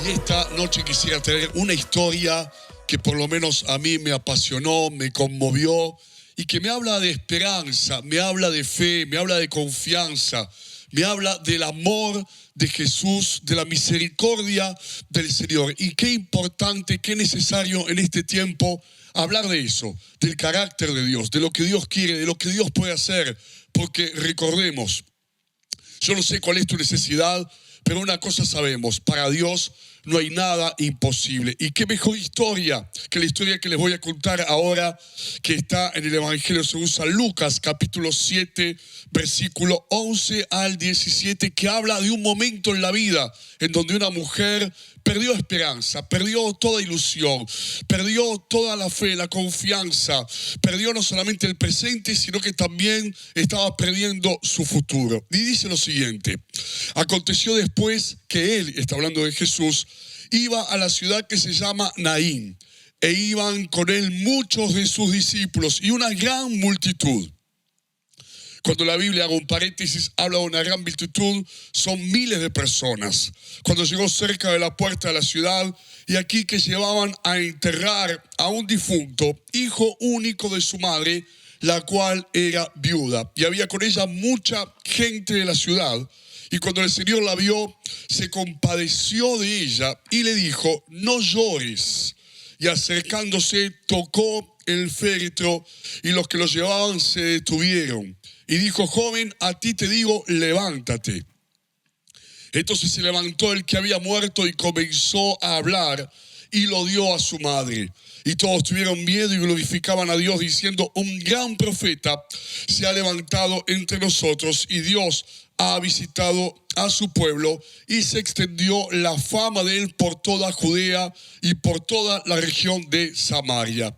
Y esta noche quisiera traer una historia que por lo menos a mí me apasionó, me conmovió y que me habla de esperanza, me habla de fe, me habla de confianza, me habla del amor de Jesús, de la misericordia del Señor. Y qué importante, qué necesario en este tiempo hablar de eso, del carácter de Dios, de lo que Dios quiere, de lo que Dios puede hacer. Porque recordemos, yo no sé cuál es tu necesidad, pero una cosa sabemos, para Dios no hay nada imposible. Y qué mejor historia que la historia que les voy a contar ahora, que está en el Evangelio según San Lucas, capítulo 7, versículo 11 al 17, que habla de un momento en la vida en donde una mujer perdió esperanza, perdió toda ilusión, perdió toda la fe, la confianza, perdió no solamente el presente, sino que también estaba perdiendo su futuro. Y dice lo siguiente: aconteció después que él, está hablando de Jesús, iba a la ciudad que se llama Naín, e iban con él muchos de sus discípulos y una gran multitud. Cuando la Biblia, hago un paréntesis, habla de una gran multitud, son miles de personas. Cuando llegó cerca de la puerta de la ciudad, y aquí que llevaban a enterrar a un difunto, hijo único de su madre, la cual era viuda. Y había con ella mucha gente de la ciudad. Y cuando el Señor la vio, se compadeció de ella y le dijo: no llores. Y acercándose, tocó el féretro, y los que lo llevaban se detuvieron. Y dijo: joven, a ti te digo, levántate. Entonces se levantó el que había muerto y comenzó a hablar, y lo dio a su madre. Y todos tuvieron miedo y glorificaban a Dios, diciendo: un gran profeta se ha levantado entre nosotros, y Dios ha visitado a su pueblo, y se extendió la fama de él por toda Judea y por toda la región de Samaria.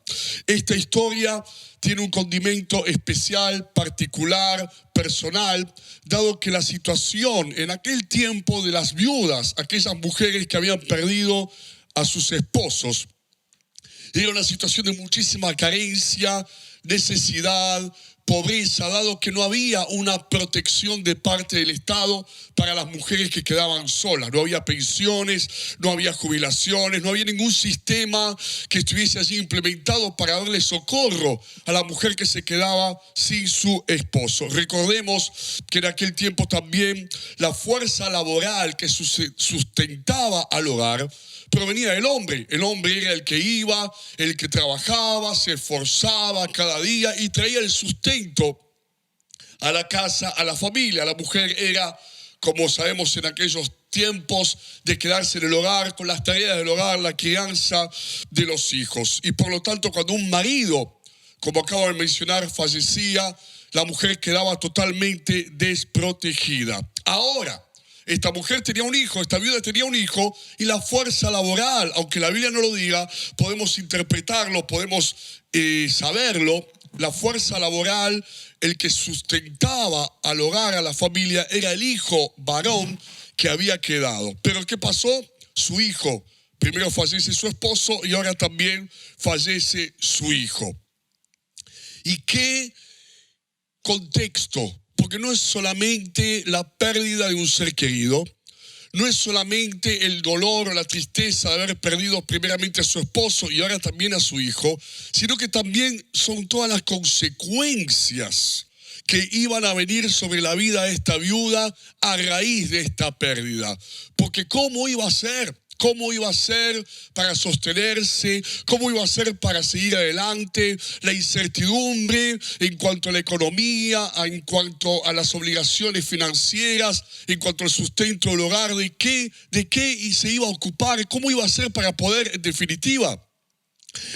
Esta historia tiene un condimento especial, particular, personal, dado que la situación en aquel tiempo de las viudas, aquellas mujeres que habían perdido a sus esposos, era una situación de muchísima carencia, necesidad, pobreza, dado que no había una protección de parte del Estado para las mujeres que quedaban solas. No había pensiones, no había jubilaciones, no había ningún sistema que estuviese allí implementado para darle socorro a la mujer que se quedaba sin su esposo. Recordemos que en aquel tiempo también la fuerza laboral que sustentaba al hogar provenía del hombre. El hombre era el que iba, el que trabajaba, se esforzaba cada día y traía el sustento a la casa, a la familia. La mujer era, como sabemos en aquellos tiempos, de quedarse en el hogar con las tareas del hogar, la crianza de los hijos. Y por lo tanto, cuando un marido, como acabo de mencionar, fallecía, la mujer quedaba totalmente desprotegida. Ahora, esta mujer tenía un hijo, esta viuda tenía un hijo, y la fuerza laboral, aunque la Biblia no lo diga, podemos interpretarlo, podemos saberlo. La fuerza laboral, el que sustentaba al hogar, a la familia, era el hijo varón que había quedado. Pero ¿qué pasó? Su hijo, primero fallece su esposo y ahora también fallece su hijo. ¿Y qué contexto? Porque no es solamente la pérdida de un ser querido, no es solamente el dolor o la tristeza de haber perdido primeramente a su esposo y ahora también a su hijo, sino que también son todas las consecuencias que iban a venir sobre la vida de esta viuda a raíz de esta pérdida. Porque ¿cómo iba a ser? ¿Cómo iba a ser para sostenerse? ¿Cómo iba a ser para seguir adelante? La incertidumbre en cuanto a la economía, en cuanto a las obligaciones financieras, en cuanto al sustento del hogar, de qué se iba a ocupar, cómo iba a ser para poder, en definitiva,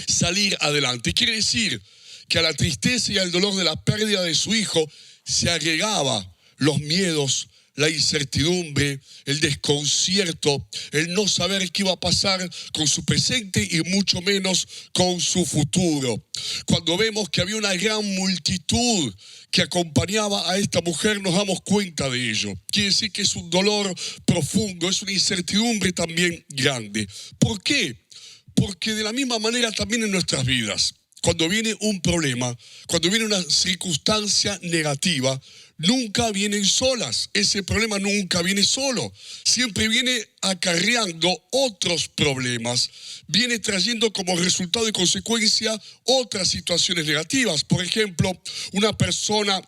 salir adelante. Quiere decir que a la tristeza y al dolor de la pérdida de su hijo se agregaba los miedos, la incertidumbre, el desconcierto, el no saber qué iba a pasar con su presente y mucho menos con su futuro. Cuando vemos que había una gran multitud que acompañaba a esta mujer, nos damos cuenta de ello. Quiere decir que es un dolor profundo, es una incertidumbre también grande. ¿Por qué? Porque de la misma manera también en nuestras vidas, cuando viene un problema, cuando viene una circunstancia negativa, nunca vienen solas. Ese problema nunca viene solo. Siempre viene acarreando otros problemas. Viene trayendo como resultado y consecuencia otras situaciones negativas. Por ejemplo, una persona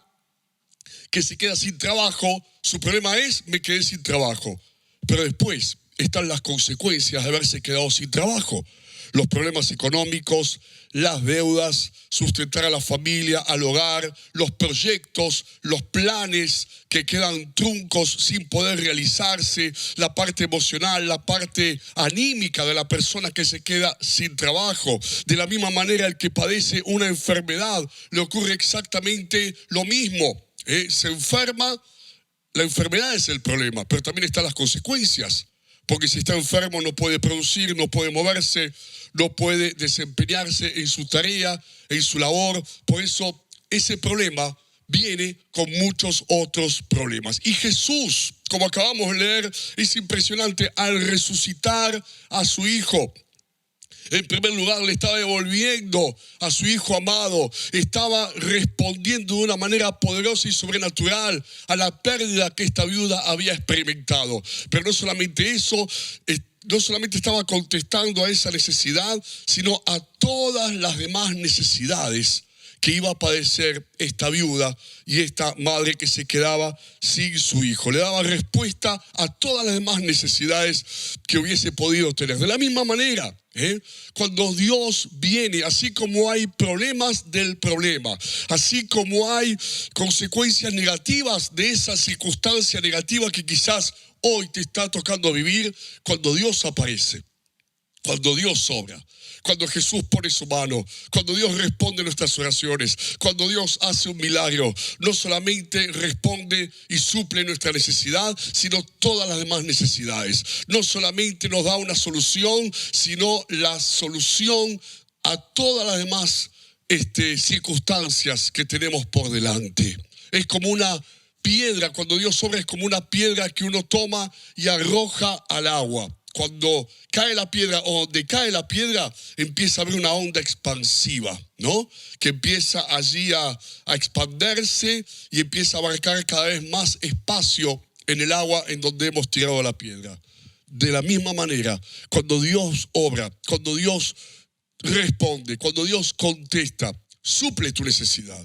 que se queda sin trabajo, su problema es: me quedé sin trabajo. Pero después están las consecuencias de haberse quedado sin trabajo. Los problemas económicos, las deudas, sustentar a la familia, al hogar, los proyectos, los planes que quedan truncos sin poder realizarse, la parte emocional, la parte anímica de la persona que se queda sin trabajo. De la misma manera, el que padece una enfermedad, le ocurre exactamente lo mismo. Se enferma, la enfermedad es el problema, pero también están las consecuencias. Porque si está enfermo no puede producir, no puede moverse, no puede desempeñarse en su tarea, en su labor. Por eso ese problema viene con muchos otros problemas. Y Jesús, como acabamos de leer, es impresionante. Al resucitar a su Hijo, en primer lugar, le estaba devolviendo a su Hijo amado. Estaba respondiendo de una manera poderosa y sobrenatural a la pérdida que esta viuda había experimentado. Pero no solamente eso, no solamente estaba contestando a esa necesidad, sino a todas las demás necesidades que iba a padecer esta viuda y esta madre que se quedaba sin su hijo. Le daba respuesta a todas las demás necesidades que hubiese podido tener. De la misma manera, cuando Dios viene, así como hay problemas del problema, así como hay consecuencias negativas de esa circunstancia negativa que quizás hoy te está tocando vivir, cuando Dios aparece, cuando Dios obra, cuando Jesús pone su mano, cuando Dios responde nuestras oraciones, cuando Dios hace un milagro, no solamente responde y suple nuestra necesidad, sino todas las demás necesidades. No solamente nos da una solución, sino la solución a todas las demás circunstancias que tenemos por delante. Es como una piedra, cuando Dios obra es como una piedra que uno toma y arroja al agua. Cuando cae la piedra o donde cae la piedra, empieza a haber una onda expansiva, ¿no? Que empieza allí a expandirse y empieza a abarcar cada vez más espacio en el agua en donde hemos tirado la piedra. De la misma manera, cuando Dios obra, cuando Dios responde, cuando Dios contesta, suple tu necesidad,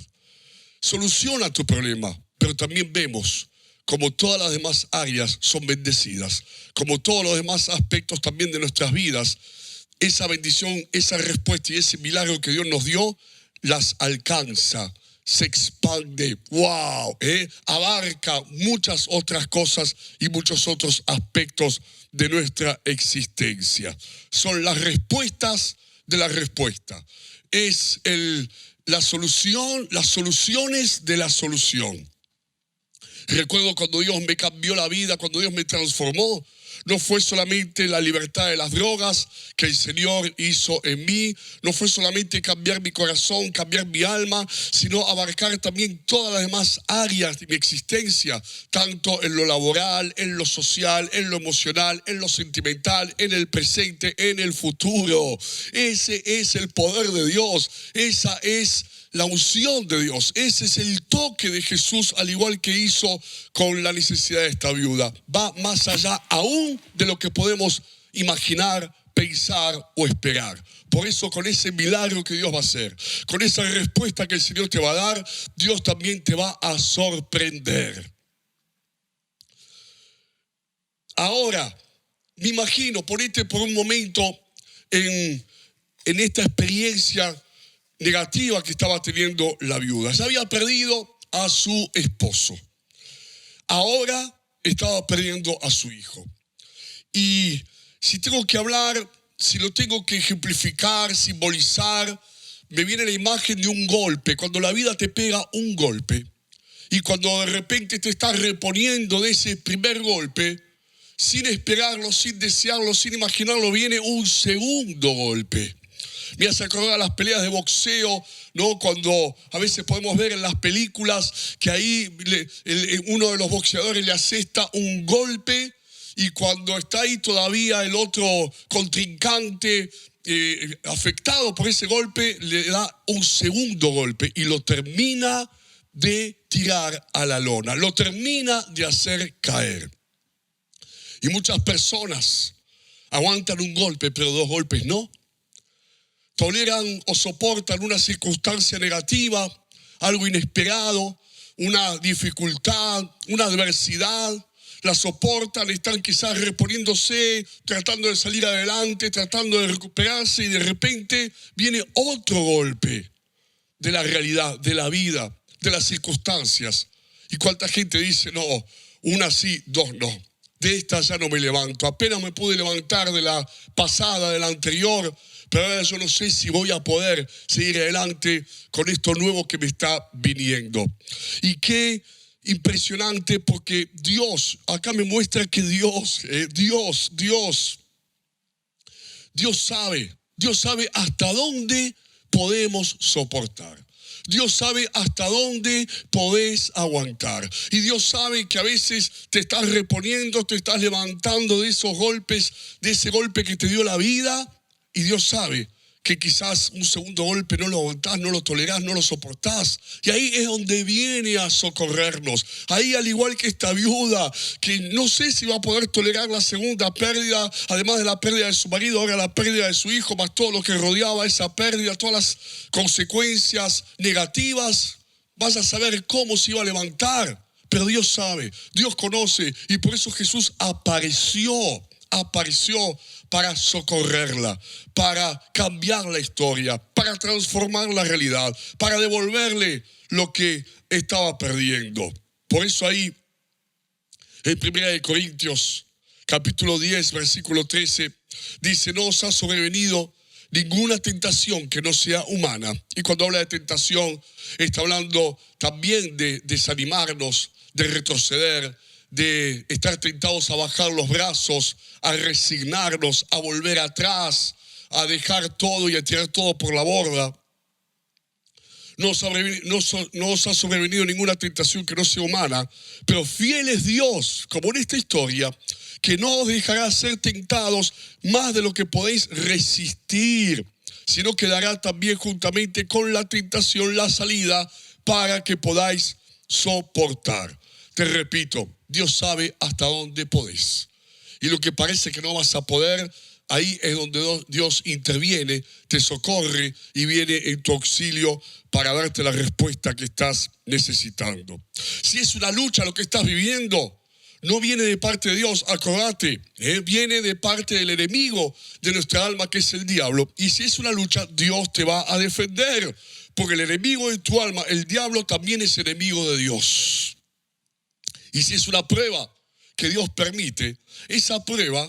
soluciona tu problema, pero también vemos como todas las demás áreas son bendecidas, como todos los demás aspectos también de nuestras vidas, esa bendición, esa respuesta y ese milagro que Dios nos dio, las alcanza, se expande, wow, abarca muchas otras cosas y muchos otros aspectos de nuestra existencia. Son las respuestas de la respuesta. Es la solución, las soluciones de la solución. Recuerdo cuando Dios me cambió la vida, cuando Dios me transformó. No fue solamente la libertad de las drogas que el Señor hizo en mí. No fue solamente cambiar mi corazón, cambiar mi alma, sino abarcar también todas las demás áreas de mi existencia, tanto en lo laboral, en lo social, en lo emocional, en lo sentimental, en el presente, en el futuro. Ese es el poder de Dios. Esa es la unción de Dios. Ese es el toque de Jesús, al igual que hizo con la necesidad de esta viuda. Va más allá aún de lo que podemos imaginar, pensar o esperar. Por eso, con ese milagro que Dios va a hacer, con esa respuesta que el Señor te va a dar, Dios también te va a sorprender. Ahora, me imagino, ponete por un momento en esta experiencia negativa que estaba teniendo la viuda. Se había perdido a su esposo. Ahora estaba perdiendo a su hijo. Y si tengo que hablar, si lo tengo que ejemplificar, simbolizar, me viene la imagen de un golpe. Cuando la vida te pega un golpe y cuando de repente te estás reponiendo de ese primer golpe, sin esperarlo, sin desearlo, sin imaginarlo, viene un segundo golpe. Me hace acordar las peleas de boxeo, ¿no? Cuando a veces podemos ver en las películas que ahí uno de los boxeadores le asesta un golpe y cuando está ahí todavía el otro contrincante afectado por ese golpe, le da un segundo golpe y lo termina de tirar a la lona, lo termina de hacer caer. Y muchas personas aguantan un golpe, pero dos golpes no. Toleran o soportan una circunstancia negativa, algo inesperado, una dificultad, una adversidad. La soportan, están quizás reponiéndose, tratando de salir adelante, tratando de recuperarse, y de repente viene otro golpe de la realidad, de la vida, de las circunstancias. ¿Y cuánta gente dice, no, una sí, dos no? De esta ya no me levanto. Apenas me pude levantar de la pasada, de la anterior, pero ahora yo no sé si voy a poder seguir adelante con esto nuevo que me está viniendo. Y qué impresionante, porque Dios, acá me muestra que Dios sabe hasta dónde podemos soportar. Dios sabe hasta dónde podés aguantar. Y Dios sabe que a veces te estás reponiendo, te estás levantando de esos golpes, de ese golpe que te dio la vida. Y Dios sabe que quizás un segundo golpe no lo aguantás, no lo tolerás, no lo soportás. Y ahí es donde viene a socorrernos. Ahí, al igual que esta viuda, que no sé si va a poder tolerar la segunda pérdida, además de la pérdida de su marido, ahora la pérdida de su hijo, más todo lo que rodeaba esa pérdida, todas las consecuencias negativas. Vas a saber cómo se iba a levantar. Pero Dios sabe, Dios conoce, y por eso Jesús apareció para socorrerla, para cambiar la historia, para transformar la realidad, para devolverle lo que estaba perdiendo. Por eso ahí, en 1 Corintios, capítulo 10, versículo 13, dice, no os ha sobrevenido ninguna tentación que no sea humana. Y cuando habla de tentación, está hablando también de desanimarnos, de retroceder, de estar tentados a bajar los brazos, a resignarnos, a volver atrás, a dejar todo y a tirar todo por la borda. No os ha sobrevenido ninguna tentación que no sea humana, pero fiel es Dios, como en esta historia, que no os dejará ser tentados más de lo que podéis resistir, sino que dará también juntamente con la tentación la salida para que podáis soportar. Te repito, Dios sabe hasta dónde podés. Y lo que parece que no vas a poder, ahí es donde Dios interviene, te socorre y viene en tu auxilio para darte la respuesta que estás necesitando. Si es una lucha lo que estás viviendo, no viene de parte de Dios, acordate, viene de parte del enemigo de nuestra alma, que es el diablo. Y si es una lucha, Dios te va a defender, porque el enemigo de tu alma, el diablo, también es enemigo de Dios. Y si es una prueba que Dios permite, esa prueba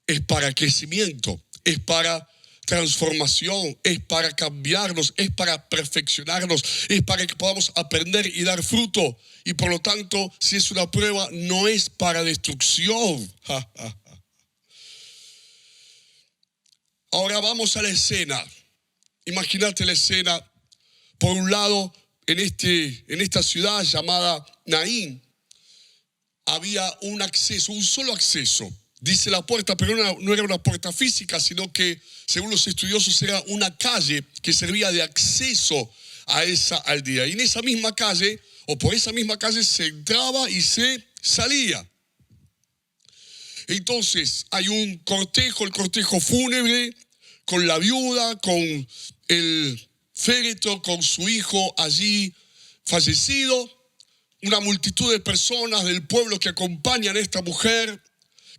es para crecimiento, es para transformación, es para cambiarnos, es para perfeccionarnos, es para que podamos aprender y dar fruto. Y por lo tanto, si es una prueba, no es para destrucción. Ahora vamos a la escena. Imagínate la escena. Por un lado, en esta ciudad llamada Naín, había un acceso, un solo acceso. Dice la puerta, pero no era una puerta física, sino que, según los estudiosos, era una calle que servía de acceso a esa aldea. Y en esa misma calle, o por esa misma calle, se entraba y se salía. Entonces, hay un cortejo, el cortejo fúnebre, con la viuda, con el féretro, con su hijo allí fallecido. Una multitud de personas del pueblo que acompañan a esta mujer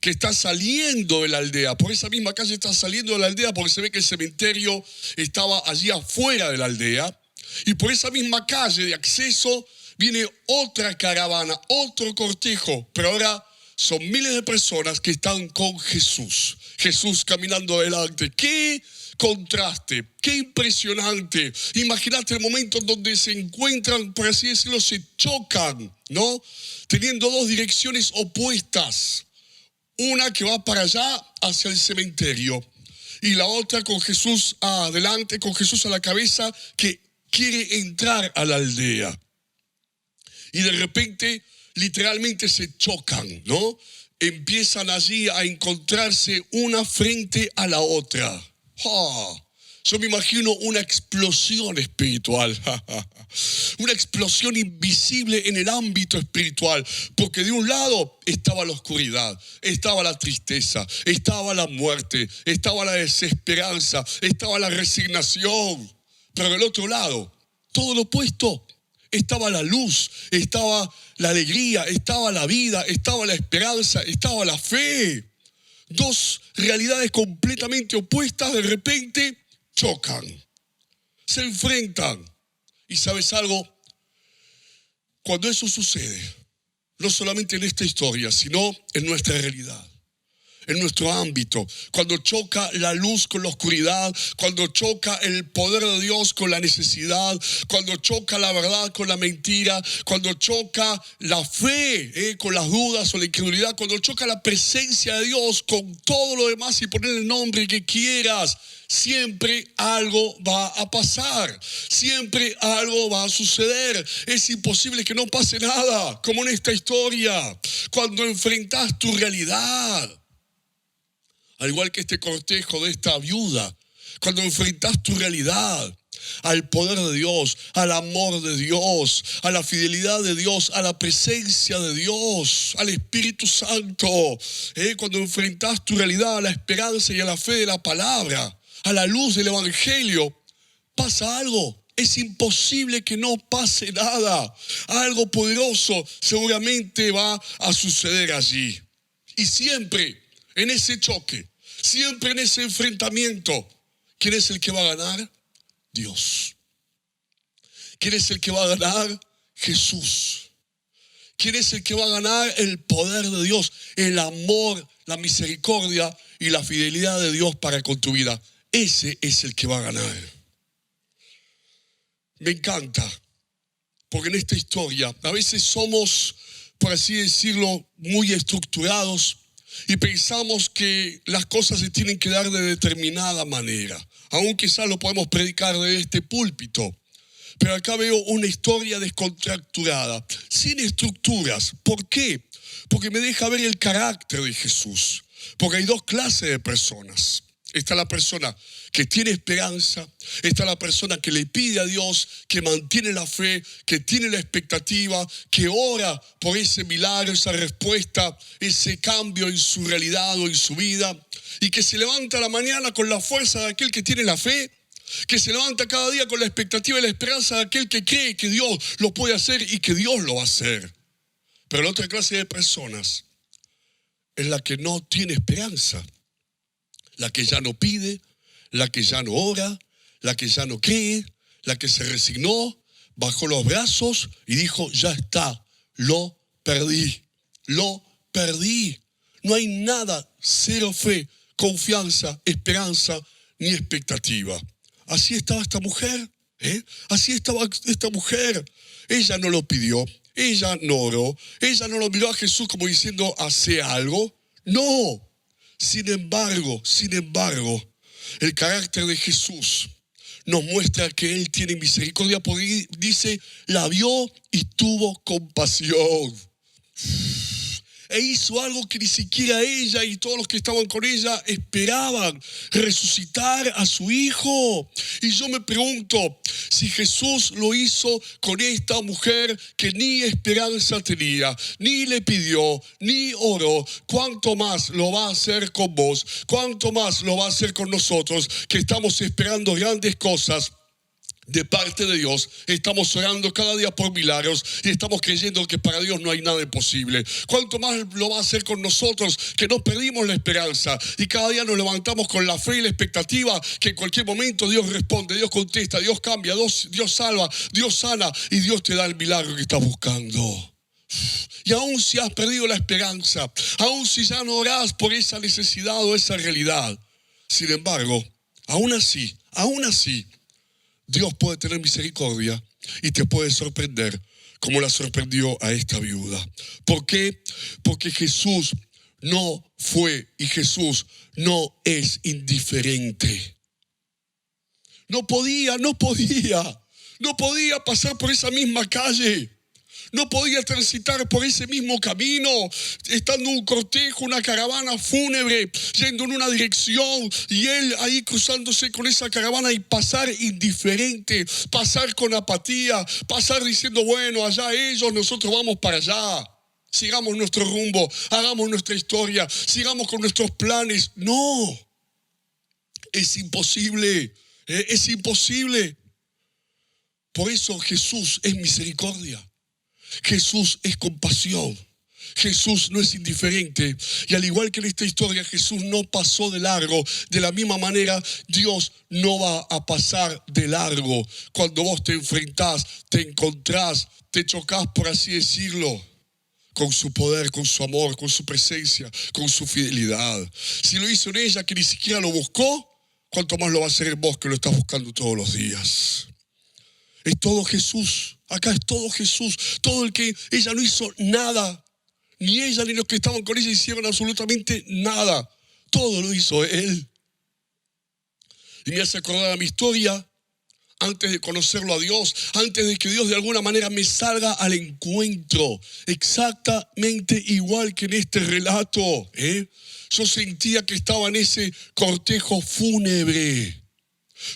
que está saliendo de la aldea. Por esa misma calle está saliendo de la aldea, porque se ve que el cementerio estaba allí afuera de la aldea. Y por esa misma calle de acceso viene otra caravana, otro cortejo, pero ahora son miles de personas que están con Jesús. Jesús caminando adelante. ¡Qué contraste! ¡Qué impresionante! Imagínate el momento en donde se encuentran, por así decirlo, se chocan, ¿no? Teniendo dos direcciones opuestas. Una que va para allá, hacia el cementerio, y la otra con Jesús adelante, con Jesús a la cabeza, que quiere entrar a la aldea. Y de repente, literalmente se chocan, ¿no? Empiezan allí a encontrarse una frente a la otra. Yo me imagino una explosión espiritual, una explosión invisible en el ámbito espiritual, porque de un lado estaba la oscuridad, estaba la tristeza, estaba la muerte, estaba la desesperanza, estaba la resignación, pero del otro lado, todo lo opuesto, estaba la luz, estaba la alegría, estaba la vida, estaba la esperanza, estaba la fe. Dos realidades completamente opuestas de repente chocan, se enfrentan. ¿Y sabes algo? Cuando eso sucede, no solamente en esta historia, sino en nuestra realidad, en nuestro ámbito, cuando choca la luz con la oscuridad, cuando choca el poder de Dios con la necesidad, cuando choca la verdad con la mentira, cuando choca la fe con las dudas o la incredulidad, cuando choca la presencia de Dios con todo lo demás y ponerle el nombre que quieras, siempre algo va a pasar, siempre algo va a suceder. Es imposible que no pase nada, como en esta historia, cuando enfrentas tu realidad. Al igual que este cortejo de esta viuda, cuando enfrentas tu realidad al poder de Dios, al amor de Dios, a la fidelidad de Dios, a la presencia de Dios, al Espíritu Santo, cuando enfrentas tu realidad a la esperanza y a la fe de la palabra, a la luz del Evangelio, pasa algo. Es imposible que no pase nada. Algo poderoso seguramente va a suceder allí. Y siempre en ese choque, siempre en ese enfrentamiento, ¿quién es el que va a ganar? Dios. ¿Quién es el que va a ganar? Jesús. ¿Quién es el que va a ganar? El poder de Dios, el amor, la misericordia y la fidelidad de Dios para con tu vida. Ese es el que va a ganar. Me encanta, porque en esta historia a veces somos, por así decirlo, muy estructurados y pensamos que las cosas se tienen que dar de determinada manera. Aún quizás lo podemos predicar de este púlpito. Pero acá veo una historia descontracturada, sin estructuras. ¿Por qué? Porque me deja ver el carácter de Jesús. Porque hay dos clases de personas. Está la persona que tiene esperanza, está la persona que le pide a Dios, que mantiene la fe, que tiene la expectativa, que ora por ese milagro, esa respuesta, ese cambio en su realidad o en su vida, y que se levanta a la mañana con la fuerza de aquel que tiene la fe, que se levanta cada día con la expectativa y la esperanza de aquel que cree que Dios lo puede hacer y que Dios lo va a hacer. Pero la otra clase de personas es la que no tiene esperanza, la que ya no pide, la que ya no ora, la que ya no cree, la que se resignó, bajó los brazos y dijo, ya está, lo perdí. No hay nada, cero fe, confianza, esperanza ni expectativa. Así estaba esta mujer, Así estaba esta mujer. Ella no lo pidió, ella no oró, ella no lo miró a Jesús como diciendo, hace algo. No. Sin embargo, el carácter de Jesús nos muestra que Él tiene misericordia, porque dice, la vio y tuvo compasión. E hizo algo que ni siquiera ella y todos los que estaban con ella esperaban, resucitar a su hijo. Y yo me pregunto, si Jesús lo hizo con esta mujer que ni esperanza tenía, ni le pidió, ni oró, ¿cuánto más lo va a hacer con vos? ¿Cuánto más lo va a hacer con nosotros que estamos esperando grandes cosas de parte de Dios? Estamos orando cada día por milagros y estamos creyendo que para Dios no hay nada imposible. ¿Cuánto más lo va a hacer con nosotros que no perdimos la esperanza y cada día nos levantamos con la fe y la expectativa que en cualquier momento Dios responde, Dios contesta, Dios cambia, Dios salva, Dios sana y Dios te da el milagro que estás buscando? Y aún si has perdido la esperanza, aún si ya no orás por esa necesidad o esa realidad, sin embargo, aún así, Dios puede tener misericordia y te puede sorprender como la sorprendió a esta viuda. ¿Por qué? Porque Jesús no fue y Jesús no es indiferente. No podía pasar por esa misma calle. no podía transitar por ese mismo camino, estando un cortejo, una caravana fúnebre, yendo en una dirección, y él ahí cruzándose con esa caravana y pasar indiferente, pasar con apatía, pasar diciendo, bueno, allá ellos, nosotros vamos para allá. Sigamos nuestro rumbo, hagamos nuestra historia, sigamos con nuestros planes. No, es imposible, es imposible. Por eso Jesús es misericordia. Jesús es compasión. Jesús no es indiferente. Y al igual que en esta historia, Jesús no pasó de largo. De la misma manera, Dios no va a pasar de largo. Cuando vos te enfrentás, te encontrás, te chocás, por así decirlo, con su poder, con su amor, con su presencia, con su fidelidad. Si lo hizo en ella, que ni siquiera lo buscó, ¿cuánto más lo va a hacer en vos, que lo estás buscando todos los días? Es todo Jesús. Acá es todo Jesús. Todo el que ella no hizo nada. Ni ella ni los que estaban con ella hicieron absolutamente nada. Todo lo hizo Él. Y me hace acordar a mi historia, antes de conocerlo a Dios, antes de que Dios de alguna manera me salga al encuentro, exactamente igual que en este relato. Yo sentía que estaba en ese cortejo fúnebre.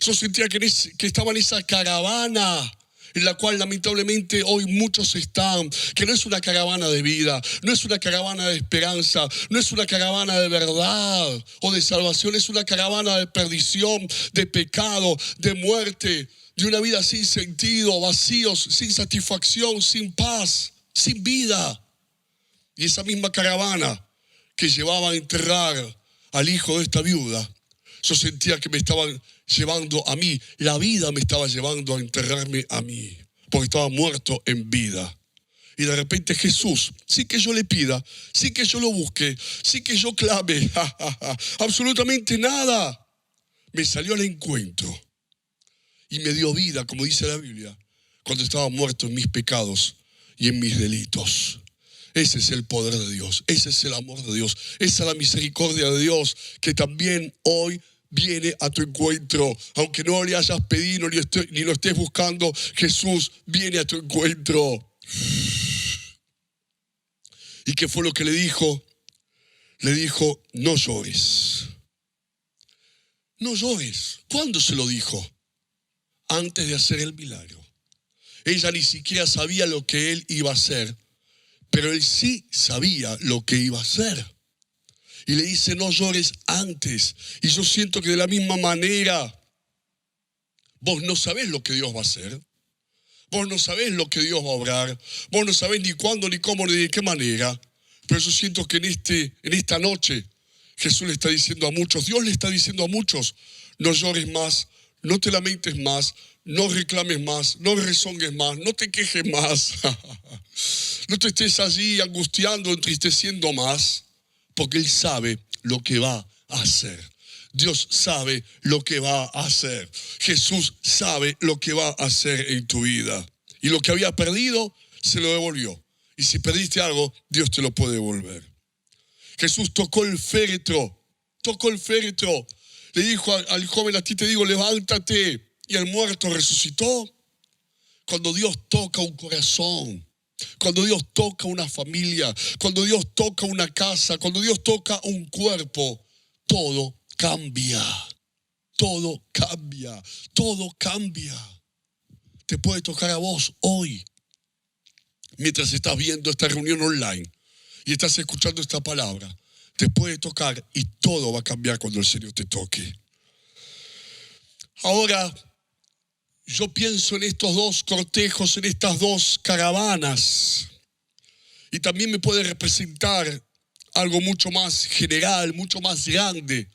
Yo sentía que estaba en esa caravana en la cual lamentablemente hoy muchos están, que no es una caravana de vida, no es una caravana de esperanza, no es una caravana de verdad o de salvación, es una caravana de perdición, de pecado, de muerte, de una vida sin sentido, vacíos, sin satisfacción, sin paz, sin vida. Y esa misma caravana que llevaba a enterrar al hijo de esta viuda, yo sentía que me estaban llevando a mí, la vida me estaba llevando a enterrarme a mí, porque estaba muerto en vida. Y de repente Jesús, sin que yo le pida, sin que yo lo busque, sin que yo clame, absolutamente nada, me salió al encuentro y me dio vida, como dice la Biblia, cuando estaba muerto en mis pecados y en mis delitos. Ese es el poder de Dios, ese es el amor de Dios, esa es la misericordia de Dios que también hoy viene a tu encuentro. Aunque no le hayas pedido ni lo estés buscando, Jesús viene a tu encuentro. ¿Y qué fue lo que le dijo? Le dijo, no llores. No llores. ¿Cuándo se lo dijo? Antes de hacer el milagro. Ella ni siquiera sabía lo que él iba a hacer, pero él sí sabía lo que iba a hacer. Y le dice, no llores antes. Y yo siento que de la misma manera, vos no sabés lo que Dios va a hacer. Vos no sabés lo que Dios va a obrar. Vos no sabés ni cuándo, ni cómo, ni de qué manera. Pero yo siento que en esta noche, Jesús le está diciendo a muchos, Dios le está diciendo a muchos, no llores más, no te lamentes más, no reclames más, no rezongues más, no te quejes más. No te estés allí angustiando, entristeciendo más. Porque Él sabe lo que va a hacer. Dios sabe lo que va a hacer. Jesús sabe lo que va a hacer en tu vida. Y lo que había perdido, se lo devolvió. Y si perdiste algo, Dios te lo puede devolver. Jesús tocó el féretro. Le dijo al joven, a ti te digo, levántate. Y el muerto resucitó. Cuando Dios toca un corazón, cuando Dios toca una familia, cuando Dios toca una casa, cuando Dios toca un cuerpo, todo cambia. Todo cambia. Todo cambia. Te puede tocar a vos hoy, mientras estás viendo esta reunión online y estás escuchando esta palabra. Te puede tocar y todo va a cambiar cuando el Señor te toque. Ahora, yo pienso en estos dos cortejos, en estas dos caravanas. Y también me puede representar algo mucho más general, mucho más grande.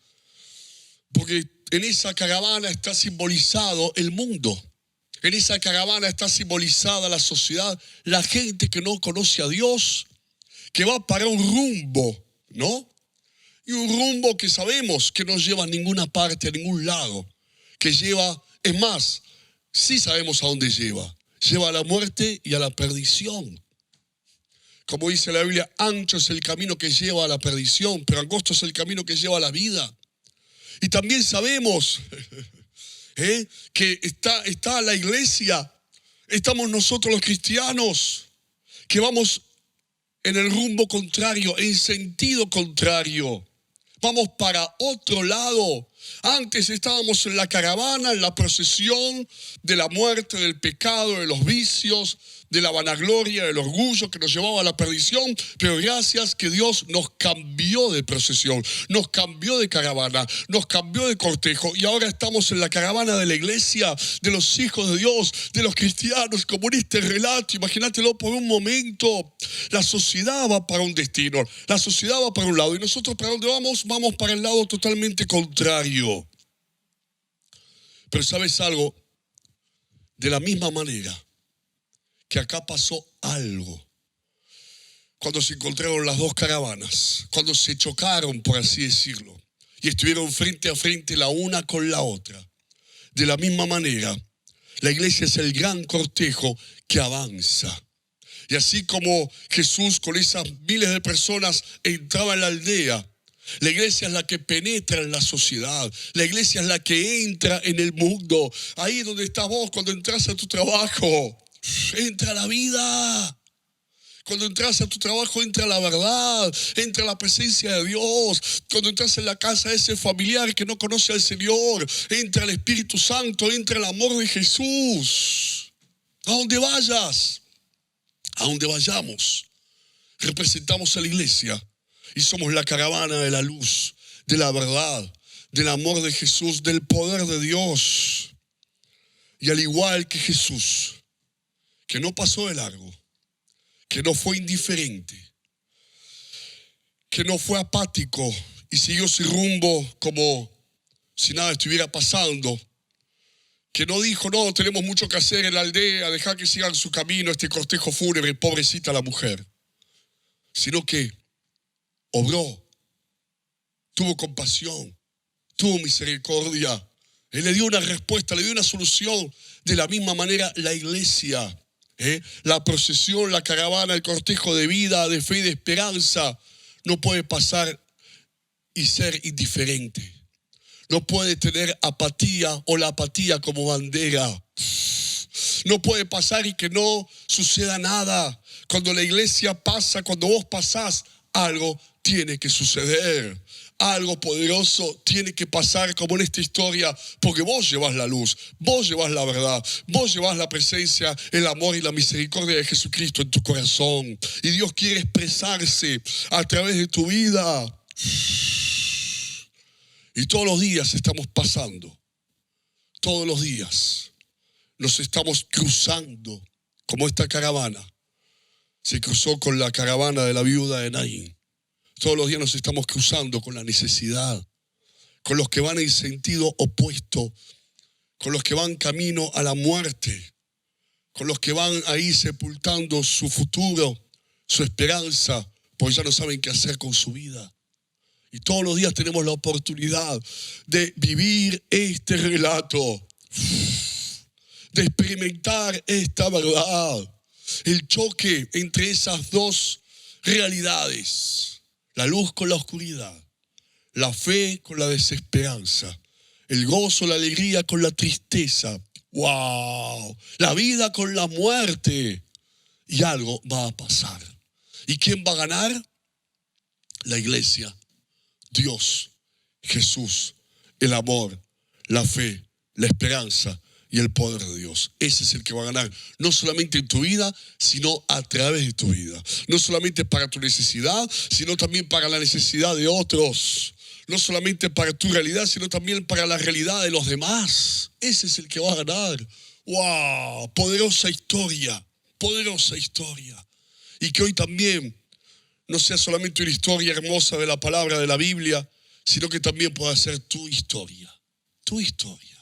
Porque en esa caravana está simbolizado el mundo. En esa caravana está simbolizada la sociedad, la gente que no conoce a Dios, que va para un rumbo, ¿no? Y un rumbo que sabemos que no lleva a ninguna parte, a ningún lado. Que lleva, es más, sí sabemos a dónde lleva. Lleva a la muerte y a la perdición. Como dice la Biblia, ancho es el camino que lleva a la perdición, pero angosto es el camino que lleva a la vida. Y también sabemos que está la iglesia, estamos nosotros los cristianos, que vamos en el rumbo contrario, en sentido contrario. Vamos para otro lado. Antes estábamos en la caravana, en la procesión de la muerte, del pecado, de los vicios, de la vanagloria, del orgullo que nos llevaba a la perdición. Pero gracias que Dios nos cambió de procesión, nos cambió de caravana, nos cambió de cortejo. Y ahora estamos en la caravana de la iglesia, de los hijos de Dios, de los cristianos, como en este relato. Imagínatelo por un momento. La sociedad va para un destino, la sociedad va para un lado. ¿Y nosotros para dónde vamos? Vamos para el lado totalmente contrario. Pero ¿sabes algo? De la misma manera que acá pasó algo cuando se encontraron las dos caravanas, cuando se chocaron, por así decirlo, y estuvieron frente a frente la una con la otra. De la misma manera, la iglesia es el gran cortejo que avanza. Y así como Jesús con esas miles de personas entraba en la aldea, la iglesia es la que penetra en la sociedad. La iglesia es la que entra en el mundo. Ahí donde estás vos cuando entras a tu trabajo, entra la vida. Cuando entras a tu trabajo entra la verdad, entra la presencia de Dios. Cuando entras en la casa de ese familiar que no conoce al Señor, entra el Espíritu Santo, entra el amor de Jesús. A donde vayas, a donde vayamos, representamos a la iglesia. Y somos la caravana de la luz, de la verdad, del amor de Jesús, del poder de Dios. Y al igual que Jesús, que no pasó de largo, que no fue indiferente, que no fue apático y siguió su rumbo como si nada estuviera pasando, que no dijo, no, tenemos mucho que hacer en la aldea, dejar que sigan su camino este cortejo fúnebre, pobrecita la mujer, sino que obró, tuvo compasión, tuvo misericordia. Él le dio una respuesta, le dio una solución. De la misma manera la iglesia, la procesión, la caravana, el cortejo de vida, de fe y de esperanza, no puede pasar y ser indiferente. No puede tener apatía o la apatía como bandera. No puede pasar y que no suceda nada. Cuando la iglesia pasa, cuando vos pasás, algo tiene que suceder. Algo poderoso tiene que pasar como en esta historia, porque vos llevas la luz, vos llevas la verdad, vos llevas la presencia, el amor y la misericordia de Jesucristo en tu corazón. Y Dios quiere expresarse a través de tu vida. Y todos los días estamos pasando, todos los días nos estamos cruzando, como esta caravana se cruzó con la caravana de la viuda de Naín. Todos los días nos estamos cruzando con la necesidad, con los que van en sentido opuesto, con los que van camino a la muerte, con los que van ahí sepultando su futuro, su esperanza, porque ya no saben qué hacer con su vida. Y todos los días tenemos la oportunidad de vivir este relato, de experimentar esta verdad, el choque entre esas dos realidades. La luz con la oscuridad, la fe con la desesperanza, el gozo, la alegría con la tristeza. ¡Wow! La vida con la muerte. Y algo va a pasar. ¿Y quién va a ganar? La iglesia, Dios, Jesús, el amor, la fe, la esperanza y el poder de Dios. Ese es el que va a ganar, no solamente en tu vida, sino a través de tu vida. No solamente para tu necesidad, sino también para la necesidad de otros. No solamente para tu realidad, sino también para la realidad de los demás. Ese es el que va a ganar. ¡Wow! Poderosa historia, poderosa historia. Y que hoy también no sea solamente una historia hermosa de la palabra de la Biblia, sino que también pueda ser tu historia. Tu historia.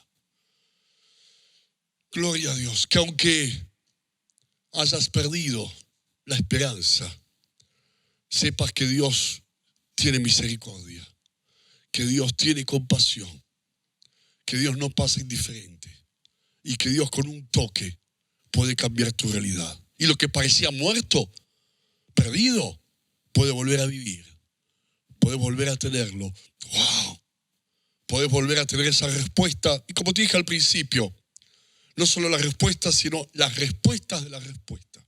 Gloria a Dios, que aunque hayas perdido la esperanza, sepas que Dios tiene misericordia, que Dios tiene compasión, que Dios no pasa indiferente y que Dios con un toque puede cambiar tu realidad. Y lo que parecía muerto, perdido, puede volver a vivir, puede volver a tenerlo. ¡Wow! Puedes volver a tener esa respuesta. Y como te dije al principio, no solo las respuestas, sino las respuestas de la respuesta.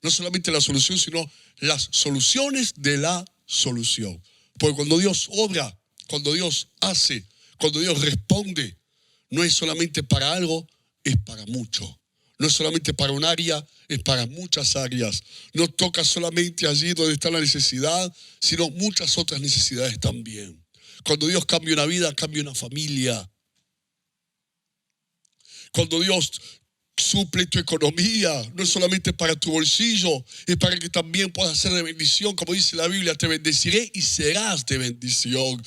No solamente la solución, sino las soluciones de la solución. Porque cuando Dios obra, cuando Dios hace, cuando Dios responde, no es solamente para algo, es para mucho. No es solamente para un área, es para muchas áreas. No toca solamente allí donde está la necesidad, sino muchas otras necesidades también. Cuando Dios cambia una vida, cambia una familia. Cuando Dios suple tu economía, no es solamente para tu bolsillo, es para que también puedas ser de bendición. Como dice la Biblia, te bendeciré y serás de bendición.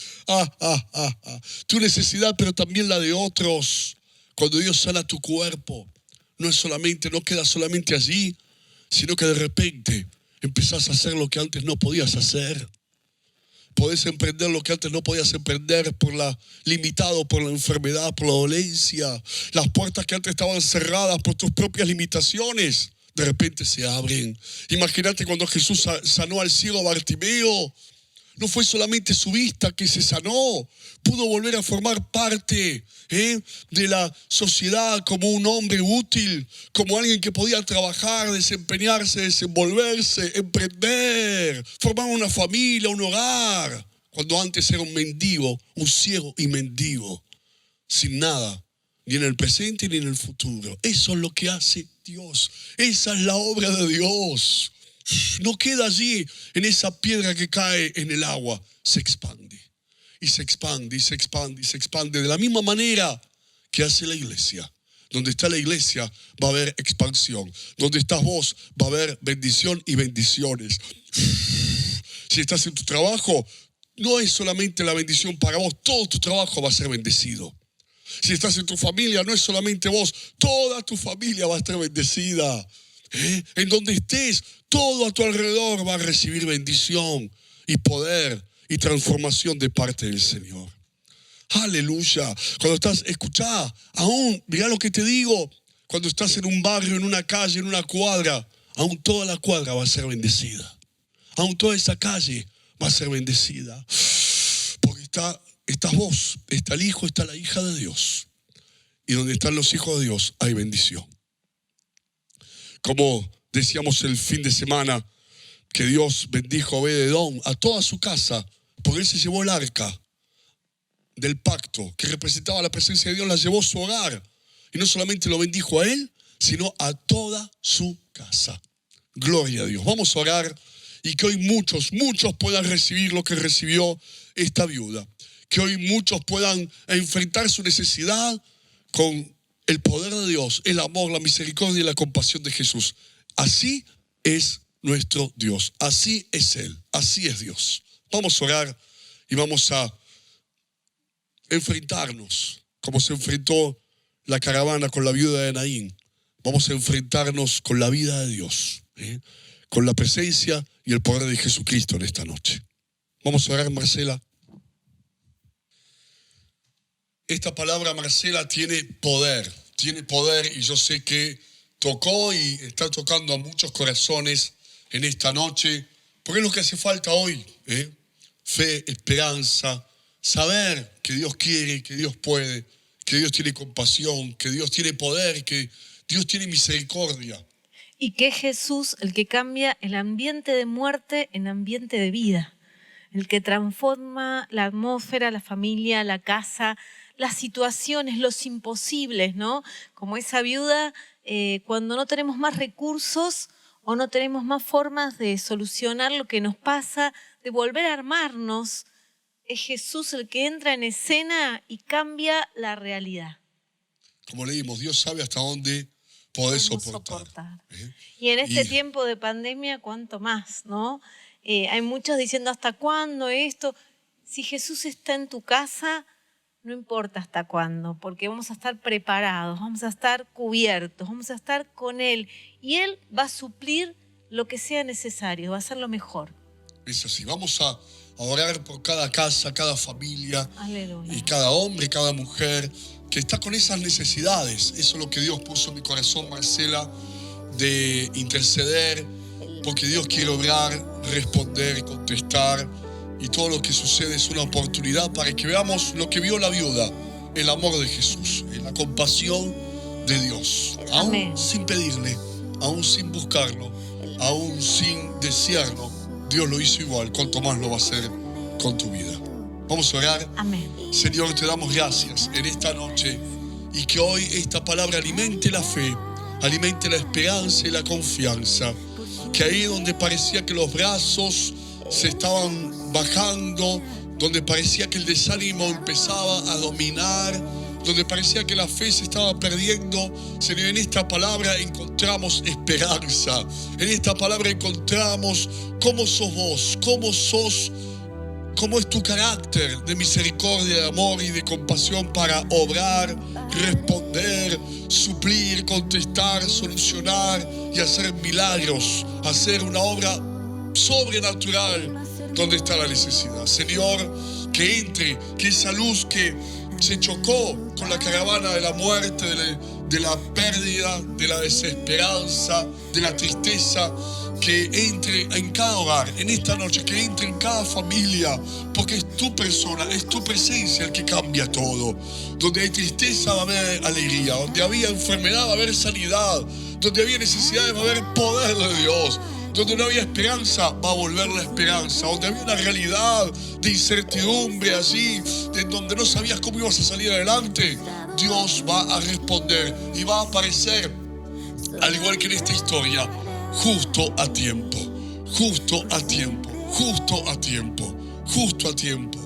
Tu necesidad, pero también la de otros. Cuando Dios sana tu cuerpo, no queda solamente allí, sino que de repente empezás a hacer lo que antes no podías hacer. Podés emprender lo que antes no podías emprender limitado por la enfermedad, por la dolencia. Las puertas que antes estaban cerradas por tus propias limitaciones, de repente se abren. Imagínate cuando Jesús sanó al ciego Bartimeo. No fue solamente su vista que se sanó, pudo volver a formar parte de la sociedad como un hombre útil, como alguien que podía trabajar, desempeñarse, desenvolverse, emprender, formar una familia, un hogar, cuando antes era un mendigo, un ciego y mendigo, sin nada, ni en el presente ni en el futuro. Eso es lo que hace Dios, esa es la obra de Dios. No queda allí en esa piedra que cae en el agua, se expande y se expande y se expande y se expande de la misma manera que hace la iglesia. Donde está la iglesia va a haber expansión, donde estás vos va a haber bendición y bendiciones. Si estás en tu trabajo, no es solamente la bendición para vos, todo tu trabajo va a ser bendecido. Si estás en tu familia, no es solamente vos, toda tu familia va a estar bendecida. En donde estés, todo a tu alrededor va a recibir bendición y poder y transformación de parte del Señor. Aleluya. Cuando estás, escuchá, aún, mirá lo que te digo, cuando estás en un barrio, en una calle, en una cuadra, aún toda la cuadra va a ser bendecida. Aún toda esa calle va a ser bendecida. Porque estás vos, está el hijo, está la hija de Dios. Y donde están los hijos de Dios hay bendición. Como decíamos el fin de semana, que Dios bendijo a Obed-Edom, a toda su casa, porque él se llevó el arca del pacto, que representaba la presencia de Dios, la llevó a su hogar. Y no solamente lo bendijo a él, sino a toda su casa. Gloria a Dios. Vamos a orar y que hoy muchos puedan recibir lo que recibió esta viuda. Que hoy muchos puedan enfrentar su necesidad con el poder de Dios, el amor, la misericordia y la compasión de Jesús. Así es nuestro Dios. Así es Él. Así es Dios. Vamos a orar y vamos a enfrentarnos como se enfrentó la caravana con la viuda de Naín. Vamos a enfrentarnos con la vida de Dios, con la presencia y el poder de Jesucristo en esta noche. Vamos a orar, Marcela. Esta palabra, Marcela, tiene poder y yo sé que tocó y está tocando a muchos corazones en esta noche, porque es lo que hace falta hoy, fe, esperanza, saber que Dios quiere, que Dios puede, que Dios tiene compasión, que Dios tiene poder, que Dios tiene misericordia. Y que es Jesús el que cambia el ambiente de muerte en ambiente de vida, el que transforma la atmósfera, la familia, la casa, las situaciones, los imposibles, ¿no? Como esa viuda, cuando no tenemos más recursos o no tenemos más formas de solucionar lo que nos pasa, de volver a armarnos, es Jesús el que entra en escena y cambia la realidad. Como leímos, Dios sabe hasta dónde podés soportar. Y en este tiempo de pandemia, ¿cuánto más, no? Hay muchos diciendo, ¿hasta cuándo esto? Si Jesús está en tu casa, no importa hasta cuándo, porque vamos a estar preparados, vamos a estar cubiertos, vamos a estar con Él. Y Él va a suplir lo que sea necesario, va a hacer lo mejor. Es así, vamos a orar por cada casa, cada familia. Aleluya. Y cada hombre, cada mujer que está con esas necesidades. Eso es lo que Dios puso en mi corazón, Marcela, de interceder, porque Dios quiere obrar, responder, contestar. Y todo lo que sucede es una oportunidad para que veamos lo que vio la viuda, el amor de Jesús, la compasión de Dios. Amén. Aún sin pedirle, aún sin buscarlo, aún sin desearlo, Dios lo hizo igual. Cuanto más lo va a hacer con tu vida. Vamos a orar. Amén. Señor, te damos gracias en esta noche y que hoy esta palabra alimente la fe, alimente la esperanza y la confianza. Que ahí donde parecía que los brazos se estaban bajando, donde parecía que el desánimo empezaba a dominar, donde parecía que la fe se estaba perdiendo, Señor, en esta palabra encontramos esperanza. En esta palabra encontramos cómo sos vos, cómo es tu carácter de misericordia, de amor y de compasión para obrar, responder, suplir, contestar, solucionar y hacer milagros, hacer una obra sobrenatural donde está la necesidad. Señor, que entre, que esa luz que se chocó con la caravana de la muerte, de la pérdida, de la desesperanza, de la tristeza, que entre en cada hogar, en esta noche, que entre en cada familia, porque es tu persona, es tu presencia el que cambia todo. Donde hay tristeza va a haber alegría, donde había enfermedad va a haber sanidad, donde había necesidades va a haber poder de Dios. Donde no había esperanza, va a volver la esperanza. Donde había una realidad de incertidumbre así, de donde no sabías cómo ibas a salir adelante, Dios va a responder y va a aparecer, al igual que en esta historia, justo a tiempo, justo a tiempo, justo a tiempo, justo a tiempo.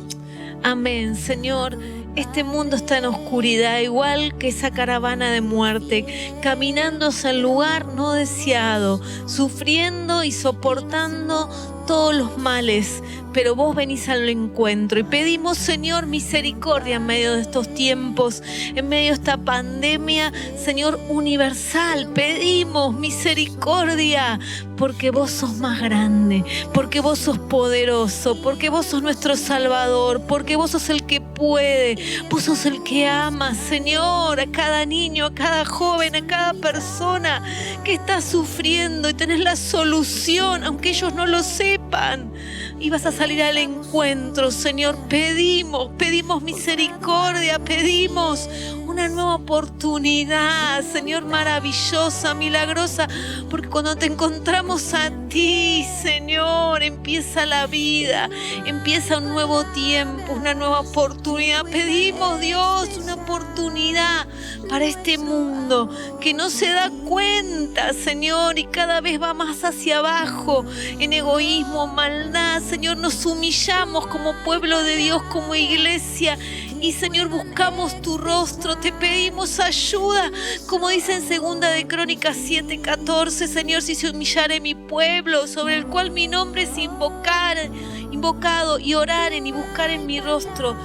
Amén, Señor. Este mundo está en oscuridad, igual que esa caravana de muerte, caminando hacia el lugar no deseado, sufriendo y soportando todos los males, pero vos venís al encuentro y pedimos, Señor, misericordia en medio de estos tiempos, en medio de esta pandemia, Señor, universal. Pedimos misericordia porque vos sos más grande, porque vos sos poderoso, porque vos sos nuestro Salvador, porque vos sos el que puede, vos sos el que ama, Señor, a cada niño, a cada joven, a cada persona que está sufriendo, y tenés la solución, aunque ellos no lo sepan, y vas a salir al encuentro, Señor. Pedimos misericordia, pedimos una nueva oportunidad, Señor, maravillosa, milagrosa, porque cuando te encontramos a ti, Señor, empieza la vida, empieza un nuevo tiempo, una nueva oportunidad. Pedimos, Dios, una oportunidad para este mundo que no se da cuenta, Señor, y cada vez va más hacia abajo, en egoísmo, maldad. Señor, nos humillamos como pueblo de Dios, como iglesia, y Señor, buscamos tu rostro, te pedimos ayuda, como dice en 2 de Crónicas 7:14, Señor, si se humillare mi pueblo, sobre el cual mi nombre es invocado, y oraren y buscaren mi rostro,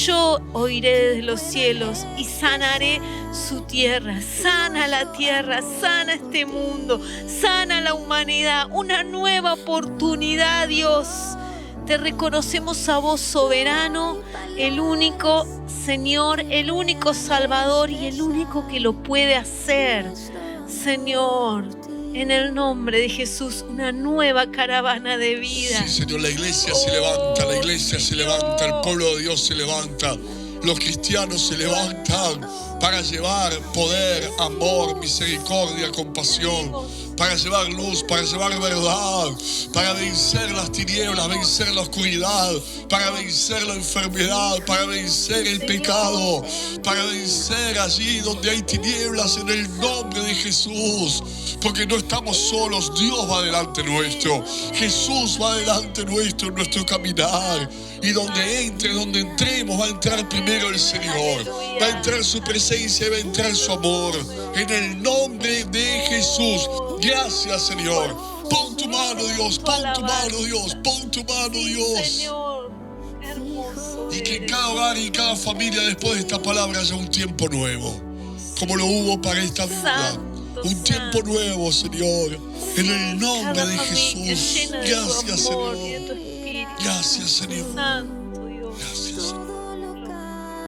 yo oiré desde los cielos y sanaré su tierra. Sana la tierra, sana este mundo, sana la humanidad, una nueva oportunidad, Dios. Te reconocemos a vos, soberano, el único Señor, el único Salvador y el único que lo puede hacer. Señor, en el nombre de Jesús, una nueva caravana de vida. Sí, Señor, la iglesia se levanta, la iglesia se levanta, el pueblo de Dios se levanta, los cristianos se levantan para llevar poder, amor, misericordia, compasión, para llevar luz, para llevar verdad, para vencer las tinieblas, vencer la oscuridad, para vencer la enfermedad, para vencer el pecado, para vencer allí donde hay tinieblas, en el nombre de Jesús. Porque no estamos solos, Dios va delante nuestro, Jesús va delante nuestro en nuestro caminar. Y donde entremos, va a entrar primero el Señor, va a entrar su presencia y va a entrar su amor. En el nombre de Jesús. Gracias, Señor. Pon tu mano, Dios, pon tu mano, Dios, pon tu mano, Dios. Señor, hermoso. Y que en cada hogar y cada familia, después de esta palabra, haya un tiempo nuevo, como lo hubo para esta vida. Un tiempo nuevo, Señor, en el nombre de Jesús. Gracias, Señor. Gracias, Señor. Santo Dios. Gracias, Señor.